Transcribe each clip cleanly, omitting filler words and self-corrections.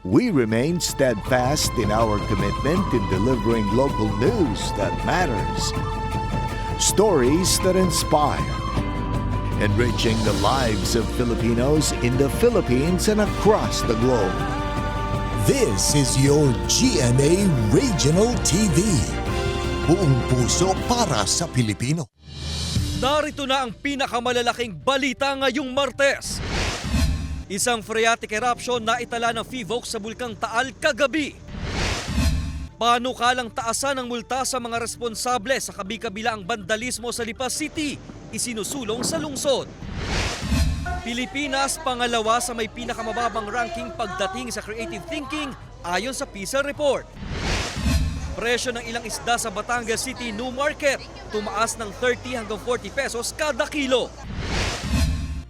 We remain steadfast in our commitment in delivering local news that matters. Stories that inspire. Enriching the lives of Filipinos in the Philippines and across the globe. This is your GMA Regional TV. Buong puso para sa Pilipino. Narito na ang pinakamalalaking balita ngayong Martes. Isang phreatic eruption na itala ng FIVOC sa Bulkang Taal kagabi. Panukalang taasan ng multa sa mga responsable sa kabi-kabilaang bandalismo sa Lipa City, isinusulong sa lungsod. Pilipinas pangalawa sa may pinakamababang ranking pagdating sa creative thinking ayon sa PISA report. Presyo ng ilang isda sa Batangas City New Market tumaas ng 30 hanggang 40 pesos kada kilo.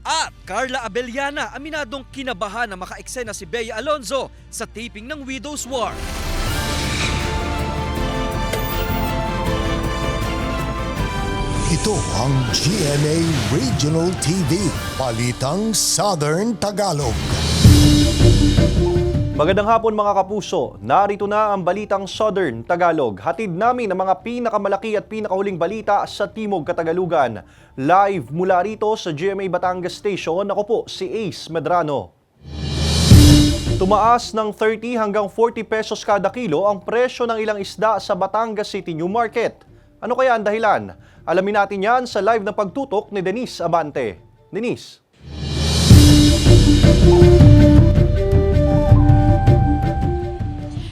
At Carla Abellana aminadong kinabahan na maka-eksena si Bea Alonzo sa taping ng Widow's War. Ito ang GMA Regional TV, Balitang Southern Tagalog. Magandang hapon mga kapuso, narito na ang Balitang Southern Tagalog. Hatid namin ang mga pinakamalaki at pinakahuling balita sa Timog Katagalugan. Live mula rito sa GMA Batangas Station, ako po si Ace Medrano. Tumaas ng 30 hanggang 40 pesos kada kilo ang presyo ng ilang isda sa Batangas City New Market. Ano kaya ang dahilan? Alamin natin yan sa live na pagtutok ni Denise Abante. Denise.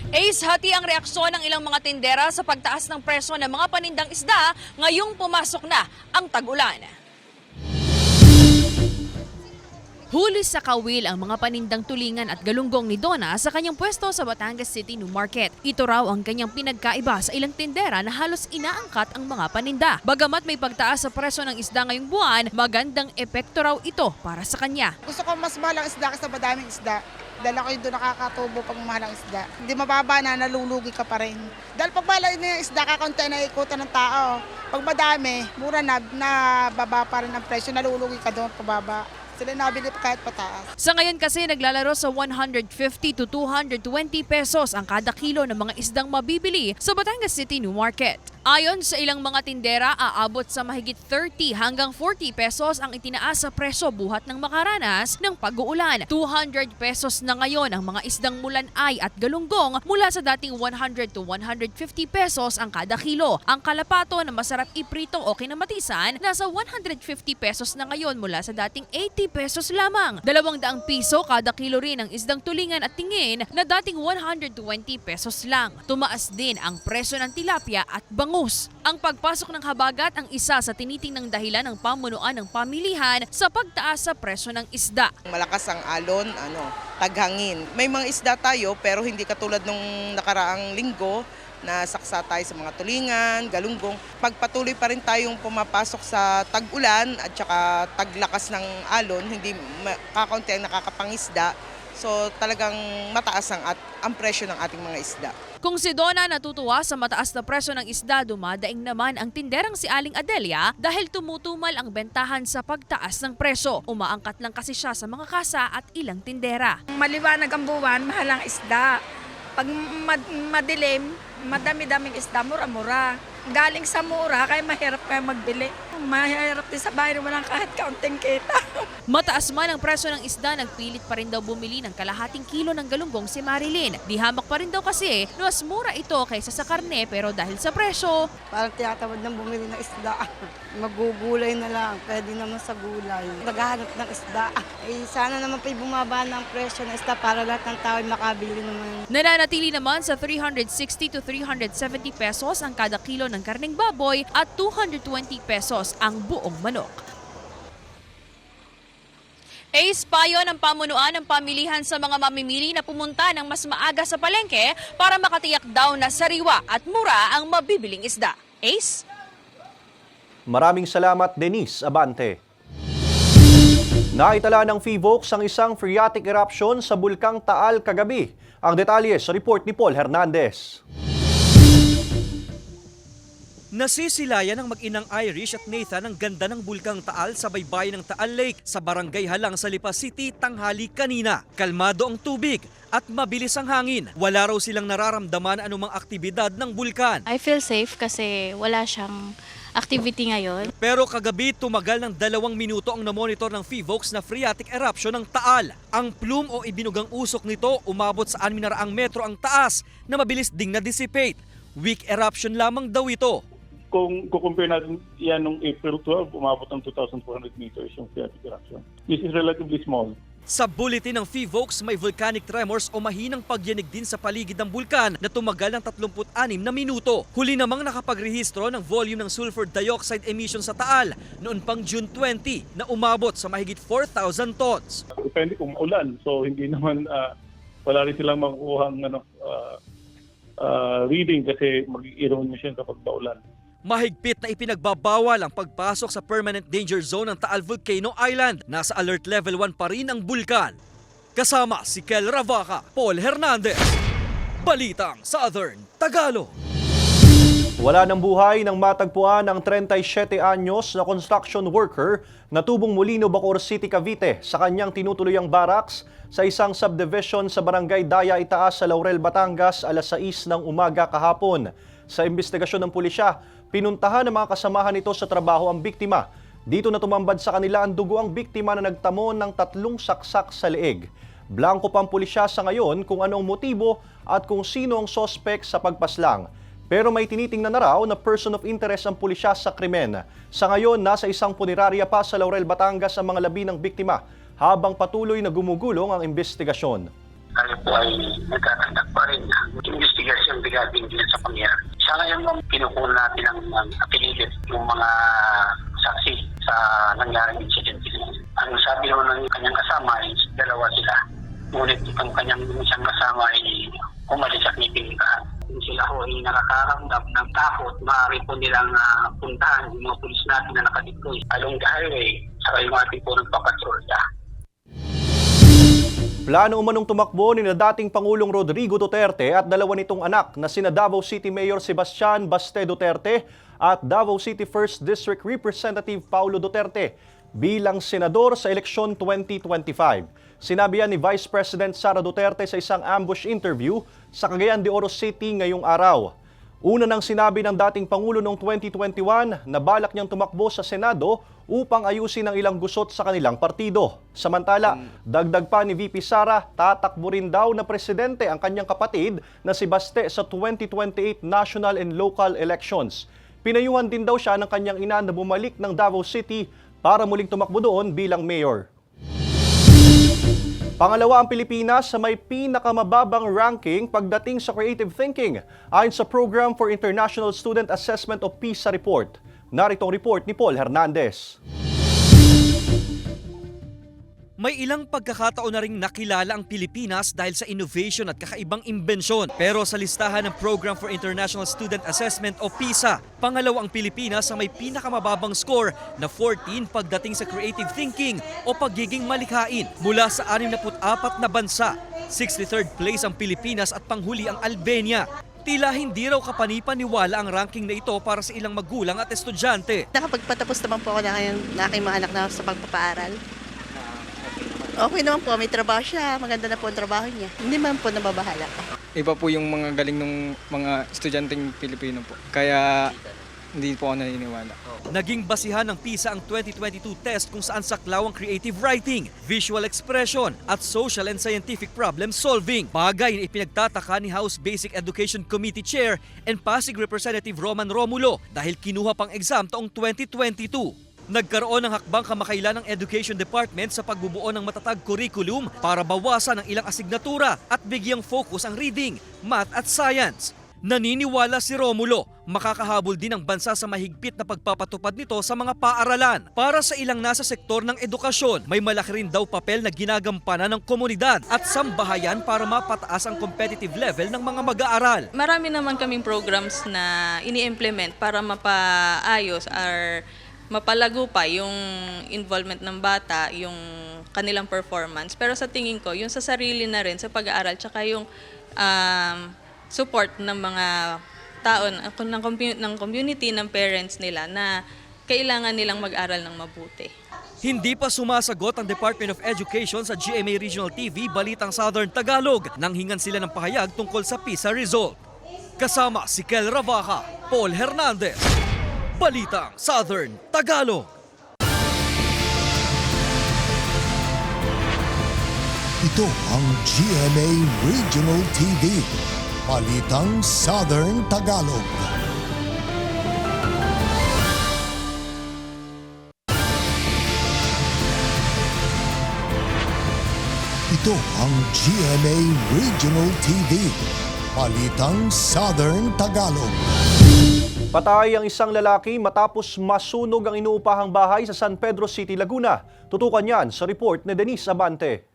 Ace, hati ang reaksyon ng ilang mga tindera sa pagtaas ng presyo ng mga panindang isda ngayong pumasok na ang tag-ulan. Huli sa kawil ang mga panindang tulingan at galunggong ni Donna sa kanyang pwesto sa Batangas City New Market. Ito raw ang kanyang pinagkaiba sa ilang tindera na halos inaangkat ang mga paninda. Bagamat may pagtaas sa presyo ng isda ngayong buwan, magandang epekto raw ito para sa kanya. Gusto ko mas mahal ang isda kasi madaming isda. Dahil ako yung doon nakakatubo pag mahal ang isda. Hindi mababa na, nalulugi ka pa rin. Dahil pag mahal na yung isda, kakaunti na ikutan ng tao. Pag madami, mura na, nababa pa rin ang presyo, nalulugi ka doon, pababa. Sila nabili kahit pataas. Sa ngayon kasi naglalaro sa 150 to 220 pesos ang kada kilo ng mga isdang mabibili sa Batangas City New Market. Ayon sa ilang mga tindera, aabot sa mahigit 30 hanggang 40 pesos ang itinaas sa presyo buhat ng makaranas ng pag-uulan. 200 pesos na ngayon ang mga isdang mulanay at galunggong mula sa dating 100 to 150 pesos ang kada kilo. Ang kalapato na masarap iprito o kinamatisan, nasa 150 pesos na ngayon mula sa dating 80 pesos lamang. 200 piso kada kilo rin ang isdang tulingan at tingin na dating 120 pesos lang. Tumaas din ang presyo ng tilapia at bangus. Ang pagpasok ng habagat ang isa sa tinitingnang dahilan ng pamunuan ng pamilihan sa pagtaas sa presyo ng isda. Malakas ang alon, taghangin. May mga isda tayo pero hindi katulad nung nakaraang linggo na saksa tayo sa mga tulingan, galunggong. Pagpatuloy pa rin tayong pumapasok sa tag-ulan at saka taglakas ng alon, hindi kakaunti ang nakakapangisda. So talagang mataas ang presyo ng ating mga isda. Kung si Donna natutuwa sa mataas na presyo ng isda, dumadaing naman ang tinderang si Aling Adelia dahil tumutumal ang bentahan sa pagtaas ng presyo. Umaangkat lang kasi siya sa mga kasa at ilang tindera. Maliwanag ang buwan, mahal ang isda. Pag madilim, madami-daming isda, mura-mura. Galing sa mura, kaya mahirap kayo magbili. Mahirap din sa bahay, walang kahit kaunting kita. Mataas man ang presyo ng isda, nagpilit pa rin daw bumili ng kalahating kilo ng galunggong si Marilyn. Di hamak pa rin daw kasi, mas mura ito kaysa sa karne, pero dahil sa presyo, Parang tinatamad ng bumili ng isda. Magugulay na lang, pwede naman sa gulay. Naghahanap ng isda. Sana naman pa bumaba ng presyo ng isda para lahat ng tao ay makabili naman. nananatili naman sa 360 to 370 pesos ang kada kilo ng karneng baboy at 220 pesos ang buong manok. Ace, payo ng pamunuan ng pamilihan sa mga mamimili na pumunta ng mas maaga sa palengke para makatiyak daw na sariwa at mura ang mabibiling isda. Ace? Maraming salamat Denise Abante. Naitala ng FIVOC ang isang phreatic eruption sa Bulkang Taal kagabi. Ang detalye sa report ni Paul Hernandez. Nasisilayan ng mag-inang Irish at Nathan ang ganda ng bulkang Taal sa baybayin ng Taal Lake sa Barangay Halang sa Lipa City tanghali kanina. Kalmado ang tubig at mabilis ang hangin. Wala raw silang nararamdaman anumang aktibidad ng bulkan. I feel safe kasi wala siyang activity ngayon. Pero kagabi tumagal ng 2 minuto ang namonitor ng PHIVOLCS na phreatic eruption ng Taal. Ang plume o ibinugang usok nito umabot sa 600 metro ang taas na mabilis ding na-dissipate. Weak eruption lamang daw ito. Kung kukumpare natin yan nung April 12, umabot ng 2,400 meters yung phreatic eruption. This is relatively small. Sa bulletin ng PHIVOLCS, may volcanic tremors o mahinang pagyanig din sa paligid ng bulkan na tumagal ng 36 na minuto. Huli namang nakapagrehistro ng volume ng sulfur dioxide emission sa Taal noon pang June 20 na umabot sa mahigit 4,000 tons. Depende kung maulan, so hindi naman wala rin silang makukuhang reading kasi mag-erosion kapag maulan. Mahigpit na ipinagbabawal ang pagpasok sa permanent danger zone ng Taal Volcano Island. Nasa alert level 1 pa rin ang bulkan. Kasama si Kel Ravaca, Paul Hernandez. Balitang Southern Tagalog. Wala ng buhay nang matagpuan ang 37 anyos na construction worker na tubong Molino, Bacoor City, Cavite sa kanyang tinutuluyang barracks sa isang subdivision sa Barangay Daya Itaas sa Laurel, Batangas alas 6 ng umaga kahapon. Sa investigasyon ng pulisya, pinuntahan ng mga kasamahan nito sa trabaho ang biktima. Dito na tumambad sa kanila ang dugo ang biktima na nagtamo ng 3 saksak sa leeg. Blanco pa ang pulisya sa ngayon kung anong motibo at kung sino ang sospek sa pagpaslang. Pero may tinitingnan na raw na person of interest ang pulisya sa krimen. Sa ngayon, nasa isang punerarya pa sa Laurel, Batangas ang mga labi ng biktima habang patuloy na gumugulong ang investigasyon. Tayo po ay nagkakandak pa rin ng investigasyon regarding din sa pangyayari. Sa ngayon, kinukuha natin ang apelidet yung mga saksi sa nangyaring incident. Ang sabi naman ng kanyang kasama ay 2 sila. Ngunit ang kanyang isang kasama ay umalis at nipinikahan. Kung sila ho ay nakakaramdam ng takot, maaari po nilang puntahan yung mga pulis natin na nakadeploy along the highway sa yung ating po nagpapatrolya. Plano umanong tumakbo ni dating Pangulong Rodrigo Duterte at 2 nitong anak na sina Davao City Mayor Sebastian Baste Duterte at Davao City 1st District Representative Paulo Duterte bilang senador sa eleksyon 2025. Sinabi yan ni Vice President Sara Duterte sa isang ambush interview sa Cagayan de Oro City ngayong araw. Una nang sinabi ng dating Pangulo noong 2021 na balak niyang tumakbo sa Senado upang ayusin ang ilang gusot sa kanilang partido. Samantala, dagdag pa ni VP Sara, tatakbo rin daw na presidente ang kanyang kapatid na si Baste sa 2028 national and local elections. Pinayuhan din daw siya ng kanyang ina na bumalik ng Davao City para muling tumakbo doon bilang mayor. Pangalawa ang Pilipinas sa may pinakamababang ranking pagdating sa creative thinking ayon sa Program for International Student Assessment o PISA report. Narito ang report ni Paul Hernandez. May ilang pagkakataon na ring nakilala ang Pilipinas dahil sa innovation at kakaibang imbensyon. Pero sa listahan ng Program for International Student Assessment o PISA, pangalawa ang Pilipinas sa may pinakamababang score na 14 pagdating sa creative thinking o pagiging malikhain mula sa 64 na bansa. 63rd place ang Pilipinas at panghuli ang Albania. Tila hindi raw kapanipaniwala ang ranking na ito para sa ilang magulang at estudyante. Nakapagpatapos naman po ako na aking mga anak na sa pagpapaaral. Okay naman po, may trabaho siya, maganda na po ang trabaho niya. Hindi man po nababahala. Iba po yung mga galing ng mga estudyanteng Pilipino po. Kaya hindi po ako naniniwala. Naging basihan ng PISA ang 2022 test kung saan saklaw ang creative writing, visual expression at social and scientific problem solving. Bagay na ipinagtataka ni House Basic Education Committee Chair and Pasig Representative Roman Romulo dahil kinuha pang exam taong 2022. Nagkaroon ng hakbang kamakailan ng Education Department sa pagbubuo ng matatag curriculum para bawasan ang ilang asignatura at bigyang focus ang reading, math at science. Naniniwala si Romulo, makakahabol din ang bansa sa mahigpit na pagpapatupad nito sa mga paaralan. Para sa ilang nasa sektor ng edukasyon, may malaki rin daw papel na ginagampanan ng komunidad at sambahayan para mapataas ang competitive level ng mga mag-aaral. Marami naman kaming programs na ini-implement para mapaayos or mapalago pa yung involvement ng bata, yung kanilang performance. Pero sa tingin ko, yung sa sarili na rin, sa pag-aaral, tsaka yung support ng mga tao, ng community, ng parents nila na kailangan nilang mag-aral ng mabuti. Hindi pa sumasagot ang Department of Education sa GMA Regional TV Balitang Southern Tagalog nang hingan sila ng pahayag tungkol sa PISA result. Kasama si Kel Ravaca, Paul Hernandez, Balitang Southern Tagalog. Ito ang GMA Regional TV, Balitang Southern Tagalog. Ito ang GMA Regional TV, Balitang Southern Tagalog. Patay ang isang lalaki matapos masunog ang inuupahang bahay sa San Pedro City, Laguna. Tutukan yan sa report ni Denise Abante.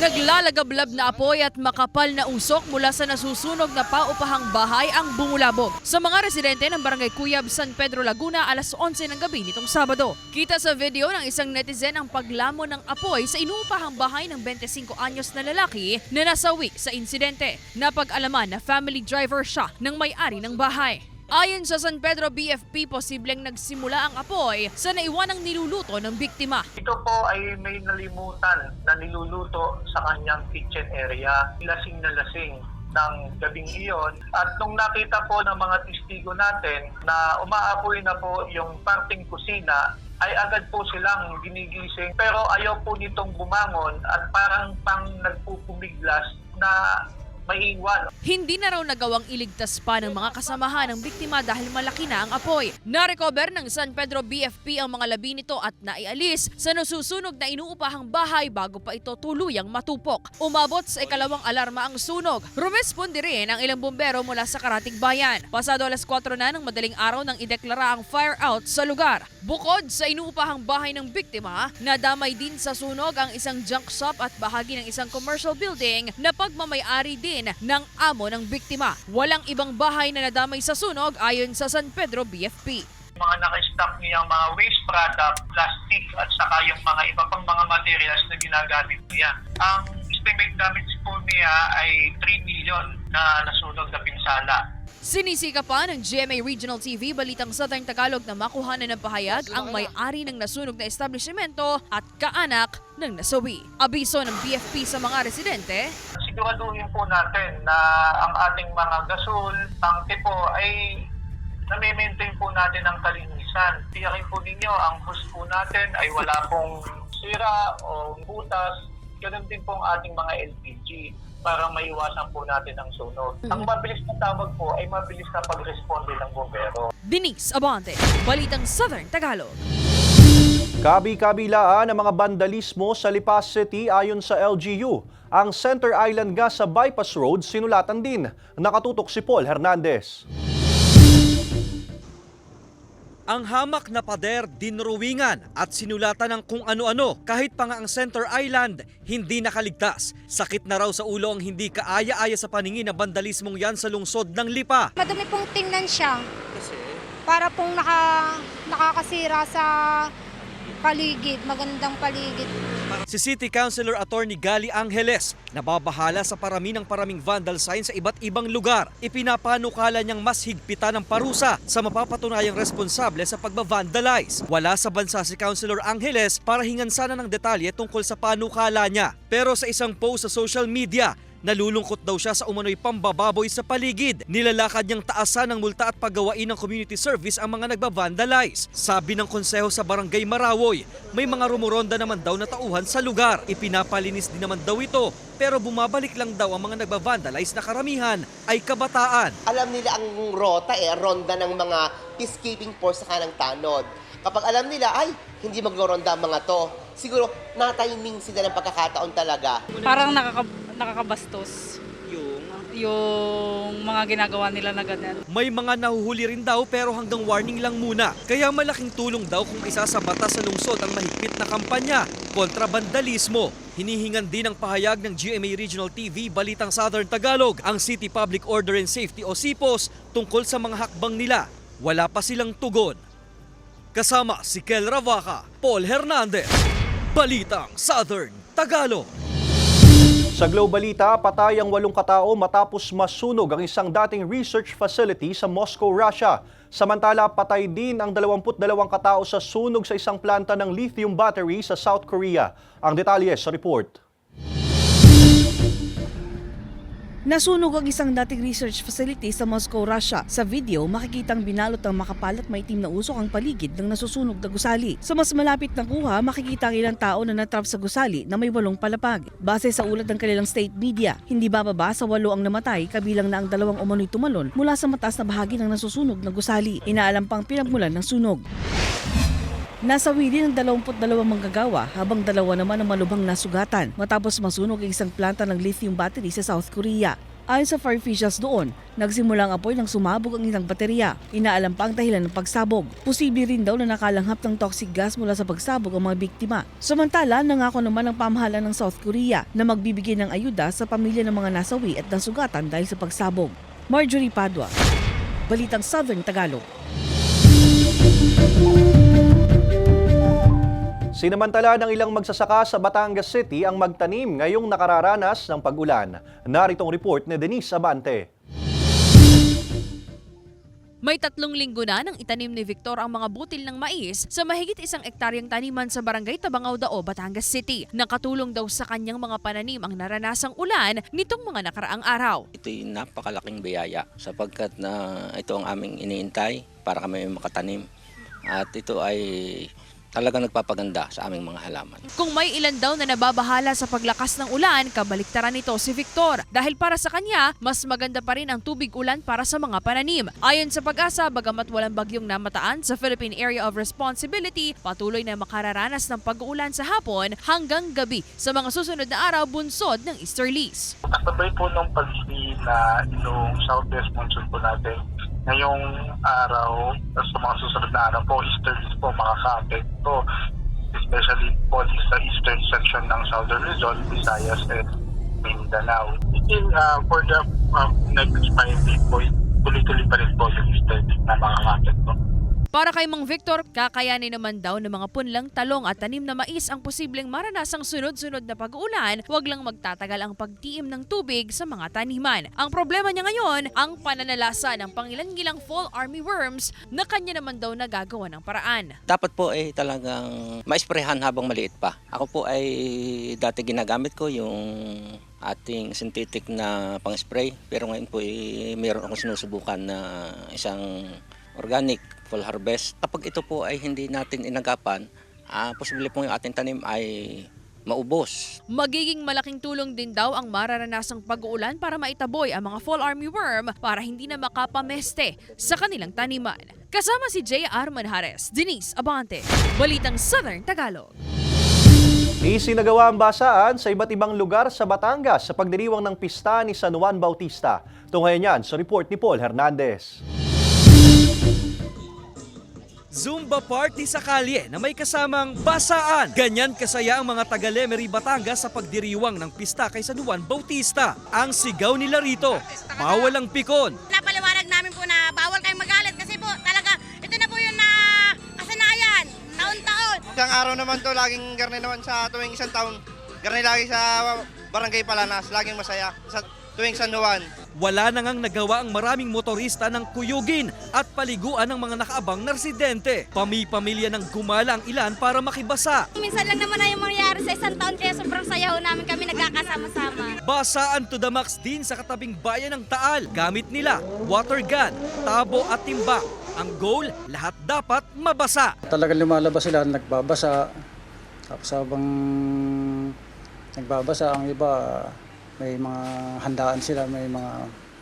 Naglalagablab na apoy at makapal na usok mula sa nasusunog na paupahang bahay ang bumulabog sa mga residente ng Barangay Cuyab, San Pedro, Laguna alas 11 ng gabi nitong Sabado. Kita sa video ng isang netizen ang paglamon ng apoy sa inuupahang bahay ng 25 anyos na lalaki na nasawi sa insidente. Napag-alaman na family driver siya ng may-ari ng bahay. Ayon sa San Pedro BFP, posibleng nagsimula ang apoy sa naiwanang niluluto ng biktima. Ito po ay may nalimutan na niluluto sa kanyang kitchen area. Lasing na lasing ng gabing iyon. At nung nakita po ng mga testigo natin na umaapoy na po yung parting kusina, ay agad po silang ginigising. Pero ayaw po nitong bumangon at parang pang nagpupumiglas na maiiwan. Hindi na raw nagawang iligtas pa ng mga kasamahan ng biktima dahil malaki na ang apoy. Na-recover ng San Pedro BFP ang mga labi nito at naialis sa nasusunog na inuupahang bahay bago pa ito tuluyang matupok. Umabot sa ikalawang alarma ang sunog. Rumesponde rin ang ilang bumbero mula sa Karatig Bayan. Pasado alas 4 na ng madaling araw nang ideklara ang fire out sa lugar. Bukod sa inuupahang bahay ng biktima, nadamay din sa sunog ang isang junk shop at bahagi ng isang commercial building na pagmamay-ari din ng amo ng biktima. Walang ibang bahay na nadamay sa sunog ayon sa San Pedro BFP. Mga naka-stock niyang mga waste product, plastic at saka yung mga iba pang mga materials na ginagamit niya. Ang estimate damage po niya ay 3 million na nasunog na pinsala. Sinisika pa ng GMA Regional TV Balitang Southern Tagalog na makuhanan ng pahayag ang may-ari ng nasunog na establishmento at kaanak ng nasawi. Abiso ng BFP sa mga residente, siguraduhin po natin na ang ating mga gasol, tangke po ay nami-maintain po natin ang kalinisan. Tiyakin po ninyo ang hose po natin ay wala pong sira o butas. Ganun din po ang ating mga LPG para maiwasan po natin ang sunog. Ang mabilis na tawag po ay mabilis na pag-responde ng bombero. Denise Abante, Balitang Southern Tagalog. Kabi-kabilaan ang mga bandalismo sa Lipa City ayon sa LGU. Ang Center Island nga sa Bypass Road sinulatan din. Nakatutok si Paul Hernandez. Ang hamak na pader dinruwingan at sinulatan ng kung ano-ano kahit pa nga ang Center Island hindi nakaligtas. Sakit na raw sa ulo ang hindi kaaya-aya sa paningin na bandalismong yan sa lungsod ng Lipa. Madumi pong tingnan siya. Kasi? Para pong nakakasira sa paligid, magandang paligid. Si City Councilor Attorney Gali Angeles nababahala sa paraming vandal signs sa iba't ibang lugar. Ipinapanukala niyang mas higpitan ang parusa sa mapapatunayang responsable sa pagbavandalize. Wala sa bansa si Councilor Angeles para hingan sana ng detalye tungkol sa panukala niya. Pero sa isang post sa social media, nalulungkot daw siya sa umano'y pambababoy sa paligid. Nilalakad niyang taasan ng multa at paggawain ng community service ang mga nagbavandalize. Sabi ng konseho sa Barangay Marawoy, may mga rumuronda naman daw na tauhan sa lugar. Ipinapalinis din naman daw ito, pero bumabalik lang daw ang mga nagbavandalize na karamihan ay kabataan. Alam nila ang rota ronda ng mga peacekeeping force sa kanang tanod. Kapag alam nila, ay, hindi magroronda ang mga to, siguro na-timing sila ng pagkakataon talaga. Parang nakakabastos yung mga ginagawa nila na ganyan. May mga nahuhuli rin daw pero hanggang warning lang muna. Kaya malaking tulong daw kung isa sa batas sa lungsod ang mahigpit na kampanya kontra bandalismo. Hinihingan din ang pahayag ng GMA Regional TV Balitang Southern Tagalog ang City Public Order and Safety o CPOS tungkol sa mga hakbang nila. Wala pa silang tugon. Kasama si Kel Ravaca, Paul Hernandez, Balitang Southern Tagalog. Sa Globalita, patay ang 8 katao matapos masunog ang isang dating research facility sa Moscow, Russia. Samantala, patay din ang 22 katao sa sunog sa isang planta ng lithium battery sa South Korea. Ang detalye sa report. Nasunog ang isang dating research facility sa Moscow, Russia. Sa video, makikitang binalot ng makapal at maitim na usok ang paligid ng nasusunog na gusali. Sa mas malapit na kuha, makikita ang ilang tao na natrap sa gusali na may 8 palapag. Base sa ulat ng kanilang state media, hindi bababa sa 8 ang namatay, kabilang na ang 2 umano'y tumalon mula sa mataas na bahagi ng nasusunog na gusali. Inaalam pang pinagmulan ng sunog. Nasawi ng 22 manggagawa habang 2 naman ang malubhang nasugatan matapos masunog ang isang planta ng lithium battery sa South Korea. Ayon sa fire officials doon, nagsimula ang apoy nang sumabog ang ilang baterya. Inaalam pa ang dahilan ng pagsabog. Posible rin daw na nakalanghap ng toxic gas mula sa pagsabog ang mga biktima. Samantala, nangako naman ang pamahalaan ng South Korea na magbibigay ng ayuda sa pamilya ng mga nasawi at nasugatan dahil sa pagsabog. Marjorie Padua, Balitang Southern Tagalog. Sinamantala ng ilang magsasaka sa Batangas City ang magtanim ngayong nakararanas ng pag-ulan. Naritong report ni Denise Abante. May 3 linggo na nang itanim ni Victor ang mga butil ng mais sa mahigit 1 ektaryang taniman sa Barangay Tabangao Dao, Batangas City. Nakatulong daw sa kanyang mga pananim ang naranasang ulan nitong mga nakaraang araw. Ito'y napakalaking biyaya sapagkat na ito ang aming iniintay para kami makatanim. At ito ay talagang nagpapaganda sa aming mga halaman. Kung may ilan daw na nababahala sa paglakas ng ulan, kabaliktaran nito si Victor. Dahil para sa kanya, mas maganda pa rin ang tubig ulan para sa mga pananim. Ayon sa Pag-asa, bagamat walang bagyong namataan sa Philippine Area of Responsibility, patuloy na makararanas ng pag-uulan sa hapon hanggang gabi sa mga susunod na araw bunsod ng easterlies. Kasabay po ng pag-ibig na yung southwest monsoon po natin, ngayong araw, sa mga susunod na araw po, easterlies po makaka-affect po, especially po sa eastern section ng Southern Luzon, Visayas and Mindanao. For the next 5 days po, tuloy-tuloy pa rin po yung easterlies na makaka-affect po. Para kay Mang Victor, kakayanin naman daw ng mga punlang talong at tanim na mais ang posibleng maranasang sunod-sunod na pag-uulan, huwag lang magtatagal ang pagtiim ng tubig sa mga taniman. Ang problema niya ngayon, ang pananalasa ng pangilan-ngilang fall army worms na kanya naman daw nagagawa ng paraan. Dapat po ay talagang maisprehan habang maliit pa. Ako po ay dati ginagamit ko yung ating synthetic na pang-spray, pero ngayon po ay mayroon akong sinusubukan na isang organic full harvest. Kapag ito po ay hindi natin inagapan, posible po yung ating tanim ay maubos. Magiging malaking tulong din daw ang mararanasang pag-uulan para maitaboy ang mga fall army worm para hindi na makapameste sa kanilang taniman. Kasama si J.R. Manjares, Denise Abante, Balitang Southern Tagalog. Isinagawa ang basaan sa iba't ibang lugar sa Batangas sa pagdiriwang ng pista ni San Juan Bautista. Tunghayan yan sa report ni Paul Hernandez. Zumba party sa kalye na may kasamang basaan. Ganyan kasaya ang mga taga-Lemery, Batangas sa pagdiriwang ng pista kay San Juan Bautista. Ang sigaw nila rito, bawal ang pikon. Napaliwanag namin po na bawal kayong magalit kasi po talaga ito na po yung kasanayan, taon-taon. Isang araw naman to, laging garne naman sa tuwing isang taon. Garne lagi sa Barangay Palanas, laging masaya sa tuwing San Juan. Wala na ngang nagawa ang maraming motorista ng kuyugin at paliguan ng mga nakaabang na residente. Pamilya ng gumala ang ilan para makibasa. Minsan lang naman na yung mangyayari sa isang taon kaya sobrang sayaw namin kami nagkakasama-sama. Basaan to the max din sa katabing bayan ng Taal. Gamit nila water gun, tabo at timbang. Ang goal, lahat dapat mabasa. Talagang lumalabas sila, nagbabasa. Tapos habang nagbabasa, ang iba may mga handaan sila, may mga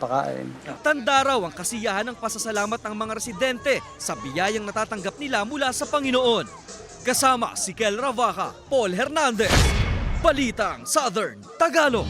pakain. Tanda raw ang kasiyahan ng pasasalamat ng mga residente sa biyayang natatanggap nila mula sa Panginoon. Kasama si Kel Ravaca, Paul Hernandez, Balitang Southern Tagalog.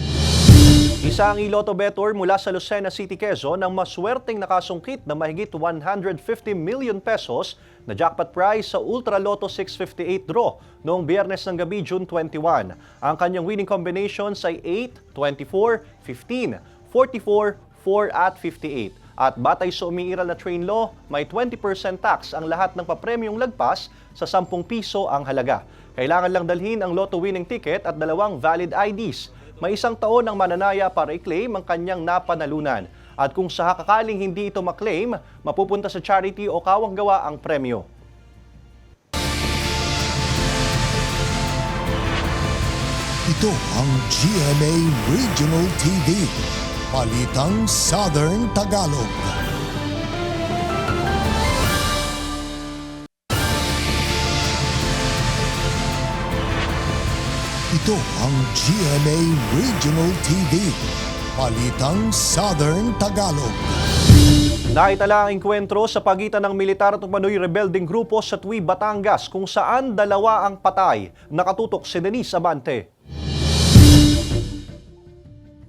Isang iloto bettor mula sa Lucena City, Quezon ang maswerteng nakasungkit na mahigit 150 million pesos na jackpot prize sa Ultra Lotto 658 draw noong Biyernes ng gabi, June 21. Ang kanyang winning combinations ay 8, 24, 15, 44, 4 at 58. At batay sa umiiral na train law, may 20% tax ang lahat ng papremyong lagpas sa 10 piso ang halaga. Kailangan lang dalhin ang lotto winning ticket at 2 valid IDs. may 1 taon ang mananaya para i-claim ang kanyang napanalunan. At kung sa kakaling hindi ito maklaim, mapupunta sa charity o kawang-gawa ang premyo. Ito ang GMA Regional TV. Balitang Southern Tagalog. Ito ang GMA Regional TV. Balitang Southern Tagalog. Naitala ang engkwentro sa pagitan ng militar at umano'y rebelding grupo sa Tui, Batangas kung saan 2 ang patay. Nakatutok si Denise Abante.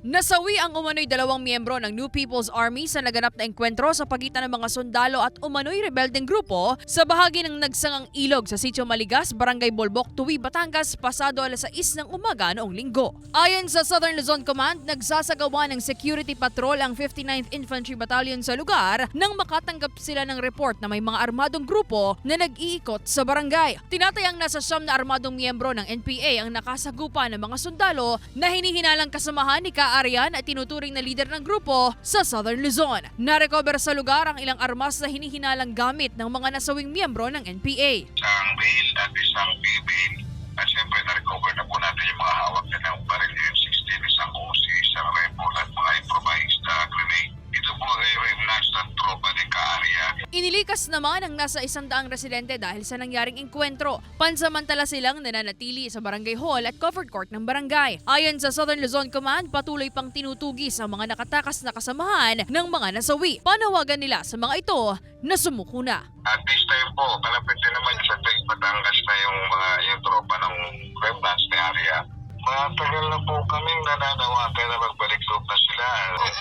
Nasawi ang umano'y 2 miyembro ng New People's Army sa naganap na engkwentro sa pagitan ng mga sundalo at umano'y rebeldeng grupo sa bahagi ng nagsangang ilog sa Sitio Maligas, Barangay Bolbok, Tui, Batangas, pasado alas 6 ng umaga noong linggo. Ayon sa Southern Luzon Command, nagsasagawa ng security patrol ang 59th Infantry Battalion sa lugar nang makatanggap sila ng report na may mga armadong grupo na nag-iikot sa barangay. Tinatayang nasa 9 na armadong miyembro ng NPA ang nakasagupa ng mga sundalo na hinihinalang kasamahan ni Arian at tinuturing na leader ng grupo sa Southern Luzon. Narecover sa lugar ang ilang armas na hinihinalang gamit ng mga nasawing miyembro ng NPA. Isang bail at isang bail. At siyempre na-recover na po natin yung mga hawak na ng baril M16, isang Uzi, isang rifle at mga improvised grenade. Ito po ay remnants ng tropa ni Kaarian. Inilikas naman ang nasa 100 residente dahil sa nangyaring engkwentro. Pansamantala silang nananatili sa barangay hall at covered court ng barangay. Ayon sa Southern Luzon Command, patuloy pang tinutugis ang mga nakatakas na kasamahan ng mga nasawi. Panawagan nila sa mga ito na sumuko na. At this time po, kalapit din naman sa Tui, Batangas na yung tropa ng remnants ni Area. Matagal na po kaming nananawagan na magbalik loob na sila.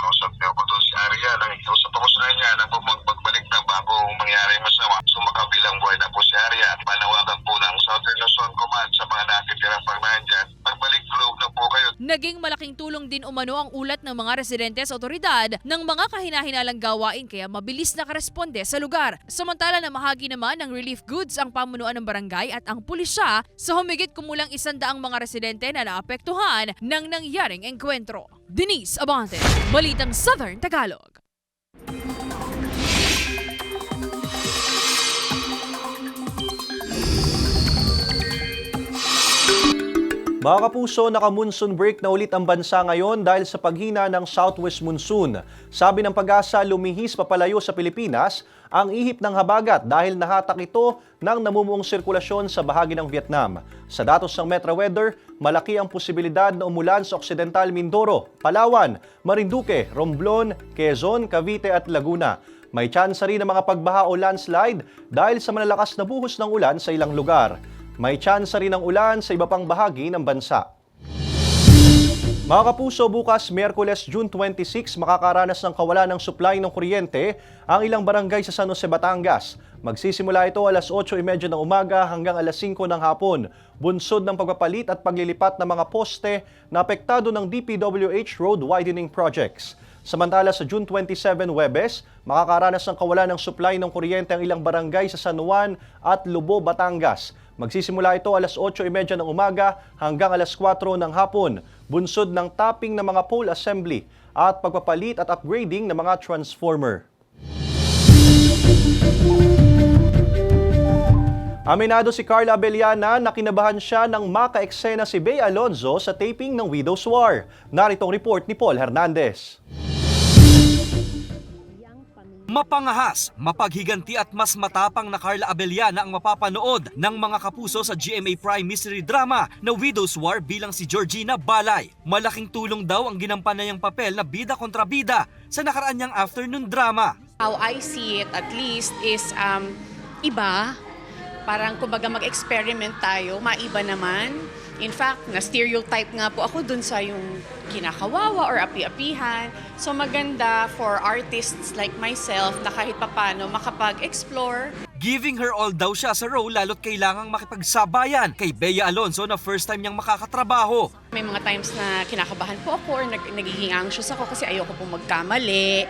Kausap niya ako doon si Arya, nangikausap ako sa kanya na magbalik na bago mangyari masama. So makabilang buhay na po si Arya. Panawagan po ng Southern Luzon Command sa mga natitirang pagnahan dyan. Magbalik loob na po kayo. Naging malaking tulong din umano ang ulat ng mga residente sa otoridad ng mga kahinahinalang gawain kaya mabilis nakaresponde sa lugar. Samantala namahagi naman ng relief goods ang pamunuan ng barangay at ang pulisya sa humigit kumulang 100 mga residente na naapektuhan ng nangyaring engkwentro. Denise Abante, Balitang Southern Tagalog. Mga kapuso, naka-monsoon break na ulit ang bansa ngayon dahil sa paghina ng southwest monsoon. Sabi ng Pag-asa, lumihis papalayo sa Pilipinas ang ihip ng habagat dahil nahatak ito ng namumuong sirkulasyon sa bahagi ng Vietnam. Sa datos ng Metro Weather, malaki ang posibilidad na umulan sa Occidental Mindoro, Palawan, Marinduque, Romblon, Quezon, Cavite at Laguna. May tsansa rin ng mga pagbaha o landslide dahil sa malalakas na buhos ng ulan sa ilang lugar. May tsansa rin ng ulan sa iba pang bahagi ng bansa. Mga kapuso, bukas Miyerkules, June 26, makakaranas ng kawalan ng supply ng kuryente ang ilang barangay sa San Jose, Batangas. Magsisimula ito alas 8:30 ng umaga hanggang alas 5 ng hapon. Bunsod ng pagpapalit at paglilipat ng mga poste na apektado ng DPWH road widening projects. Samantala sa June 27, Huwebes, makakaranas ng kawalan ng supply ng kuryente ang ilang barangay sa San Juan at Lubo, Batangas. Magsisimula ito alas 8:30 ng umaga hanggang alas 4 ng hapon. Bunsod ng tapping ng mga pole assembly at pagpapalit at upgrading ng mga transformer. Aminado si Carla Abellana na kinabahan siya nang maka-eksena si Bea Alonzo sa taping ng Widow's War. Narito ang report ni Paul Hernandez. Mapangahas, mapaghiganti at mas matapang na Carla Abellana ang mapapanood ng mga kapuso sa GMA Prime mystery drama na Widow's War bilang si Georgina Balay. Malaking tulong daw ang ginampan na niyang papel na bida kontra bida sa nakaraan niyang afternoon drama. How I see it at least is iba. Parang kumbaga mag-experiment tayo, maiba naman. In fact, na-stereotype nga po ako dun sa yung kinakawawa or api-apihan. So maganda for artists like myself na kahit papano makapag-explore. Giving her all daw siya sa role lalo't kailangang makipagsabayan kay Bea Alonzo na first time niyang makakatrabaho. May mga times na kinakabahan po ako or nagiging anxious ako kasi ayoko po magkamali.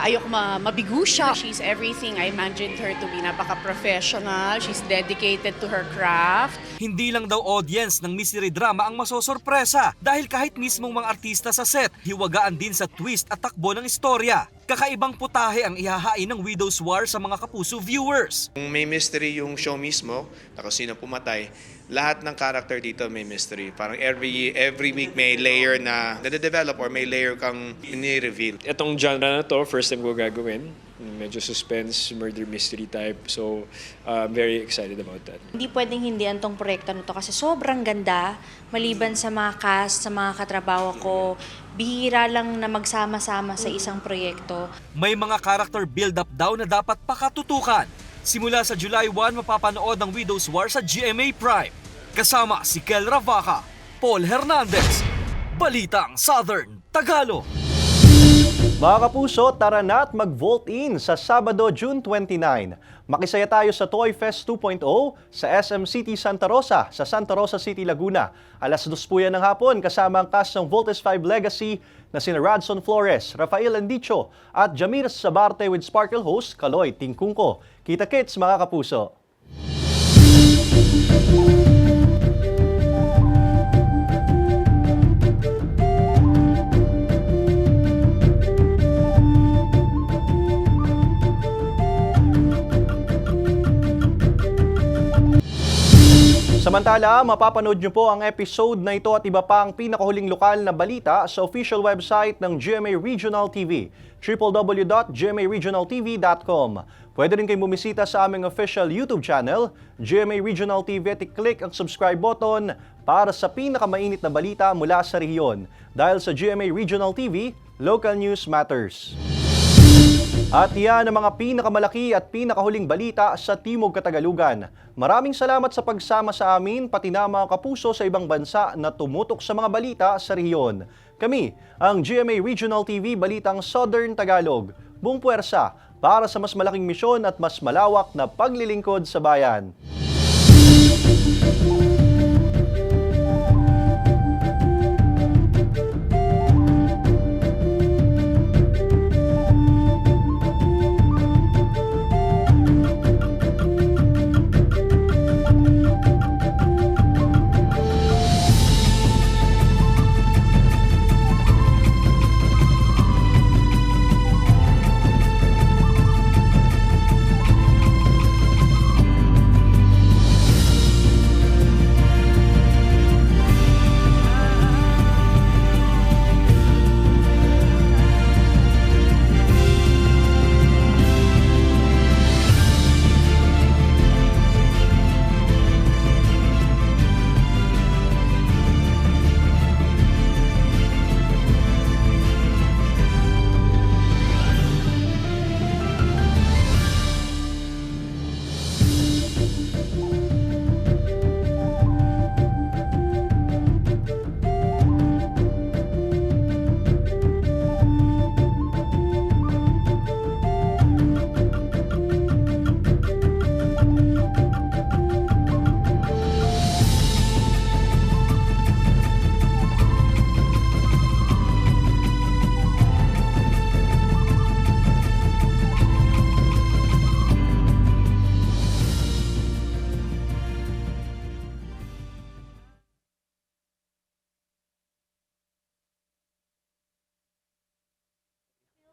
ayoko mabigo siya. She's everything. I imagined her to be napaka-professional. She's dedicated to her craft. Hindi lang daw audience ng mystery drama ang masosorpresa dahil kahit mismong mga artista sa set, hiwagaan din sa twist at takbo ng istorya. Kakaibang putahe ang ihahain ng Widow's War sa mga kapuso viewers. Kung may mystery yung show mismo, na kung sino pumatay, lahat ng character dito may mystery. Parang every week may layer na nade-develop or may layer kang ini-reveal. Itong genre na to, first time ko gagawin. Medyo suspense, murder mystery type. So, I'm very excited about that. Hindi pwedeng hindi antong proyekto na to kasi sobrang ganda. Maliban sa mga cast, sa mga katrabaho ko, bihira lang na magsama-sama sa isang proyekto. May mga character build-up daw na dapat pakatutukan. Simula sa July 1, mapapanood ang Widow's War sa GMA Prime. Kasama si Kel Ravaca, Paul Hernandez, Balitang Southern Tagalog. Mga kapuso, tara na at mag-vote in sa Sabado, June 29. Makisaya tayo sa Toy Fest 2.0 sa SM City Santa Rosa sa Santa Rosa City, Laguna. Alas 2 po yan ng hapon kasama ang cast ng Voltes 5 Legacy na sina Radson Flores, Rafael Andicho at Jamir Sabarte with Sparkle host Kaloy Tingkungko. Kita-kits mga kapuso! Samantala, mapapanood nyo po ang episode na ito at iba pang pinakahuling lokal na balita sa official website ng GMA Regional TV, www.gmaregionaltv.com. Pwede rin kayo bumisita sa aming official YouTube channel, GMA Regional TV, at i-click ang subscribe button para sa pinakamainit na balita mula sa rehiyon. Dahil sa GMA Regional TV, local news matters. At yan ang mga pinakamalaki at pinakahuling balita sa Timog Katagalugan. Maraming salamat sa pagsama sa amin, pati na mga kapuso sa ibang bansa na tumutok sa mga balita sa rehiyon. Kami, ang GMA Regional TV Balitang Southern Tagalog. Buong puwersa para sa mas malaking misyon at mas malawak na paglilingkod sa bayan.